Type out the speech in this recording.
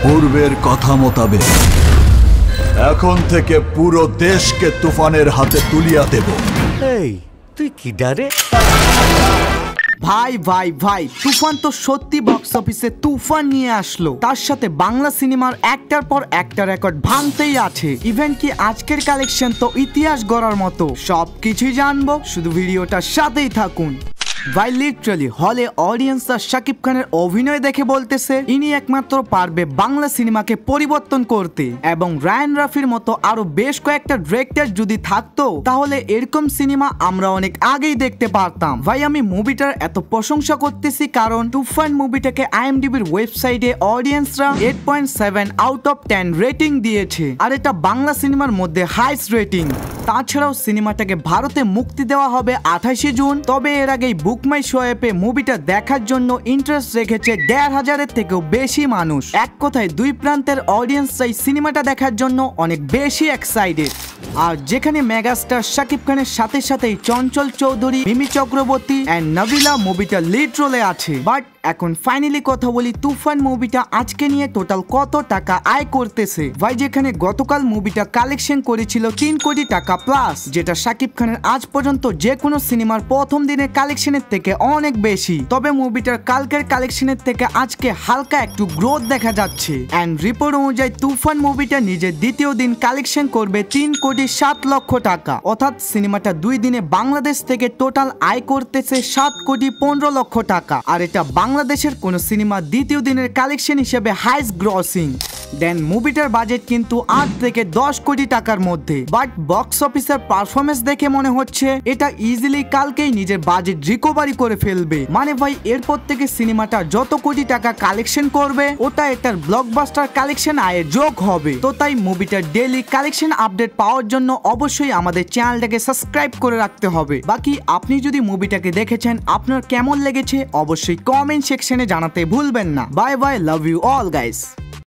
পূর্বের কথা মোতাবেক এখন থেকে পুরো দেশকে তুফানের হাতে তুলিয়া দেব। এই তুই কি ডারে? ভাই ভাই ভাই, তুফান তো সত্যি বক্স অফিসে তুফান নিয়ে আসলো। তার সাথে বাংলা সিনেমার একটার পর একটা রেকর্ড ভাঙতেই আছে। ইভেন কি আজকের কালেকশন তো ইতিহাস গড়ার মতো। সবকিছুই জানবো, শুধু ভিডিওটার সাথেই থাকুন। ভাই লিটারালি হলে অডিয়েন্সরা শাকিব খানের অভিনয় দেখে বলতেছে ইনি একমাত্র পারবে বাংলা সিনেমাকে পরিবর্তন করতে, এবং রায়ান রাফির মতো আরো বেশ কয়েকটা ডিরেক্টর যদি থাকতো তাহলে এরকম সিনেমা আমরা অনেক আগেই দেখতে পারতাম। ভাই আমি মুভিটার এত প্রশংসা করতেছি কারণ তুফান মুভিটাকে আইএমডিবির ওয়েবসাইটে অডিয়েন্সরা 8.7 আউট অফ 10 রেটিং দিয়েছে, আর এটা বাংলা সিনেমার মধ্যে হাইস্ট রেটিং। তাছাড়াও সিনেমাটাকে ভারতে মুক্তি দেওয়া হবে 28 জুন। তবে এর আগেই বুকমাই শো অ্যাপে মুভিটা দেখার জন্য ইন্টারেস্ট রেখেছে 1,500-এর থেকেও বেশি মানুষ। এক কথায় দুই প্রান্তের অডিয়েন্সরাই সিনেমাটা দেখার জন্য অনেক বেশি এক্সাইটেড। আর যেখানে মেগাস্টার শাকিব খানের সাথে সাথেই চঞ্চল চৌধুরী, মিমি চক্রবর্তী এন্ড নবিলা মুভিটা লিড রোলে আছে। বাট এখন ফাইনালি কথা বলি তুফান মুভিটা আজকে নিয়ে টোটাল কত টাকা আয় করতেছে। ভাই যেখানে গতকাল মুভিটা কালেকশন করেছিল 3 কোটি টাকা প্লাস, যেটা শাকিব খানের আজ পর্যন্ত যে কোনো সিনেমার প্রথম দিনের কালেকশনের থেকে অনেক বেশি। তবে মুভিটার কালকের কালেকশনের থেকে আজকে হালকা একটু গ্রোথ দেখা যাচ্ছে। এন্ড রিপোর্ট অনুযায়ী তুফান মুভিটা নিজের দ্বিতীয় দিন কালেকশন করবে 3,07,00,000 টাকা। অর্থাৎ সিনেমাটা 2 দিনে বাংলাদেশ থেকে টোটাল আয় করতেছে 7,15,00,000 টাকা। আর এটা বাংলাদেশের কোন সিনেমা দ্বিতীয় দিনের কালেকশন হিসেবে হাইস্ট গ্রসিং। দেন মুভিটার বাজেট কিন্তু 8 থেকে 10 কোটি টাকার মধ্যে। বাট বক্স অফিসের পারফরমেন্স দেখে মনে হচ্ছে এটা ইজিলি কালকেই নিজের বাজেট রিকভারি করে ফেলবে। মানে ভাই এরপর থেকে সিনেমাটা যত কোটি টাকা কালেকশন করবে ওটা এটার ব্লকবাস্টার কালেকশন আয়ে যোগ হবে। তো তাই মুভিটার ডেইলি কালেকশন আপডেট পাওয়ার জন্য অবশ্যই আমাদের চ্যানেলটাকে সাবস্ক্রাইব করে রাখতে হবে। বাকি আপনি যদি মুভিটাকে দেখেছেন আপনার কেমন লেগেছে অবশ্যই কমেন্ট সেকশনে জানাতে ভুলবেন না। Bye bye, love you all guys.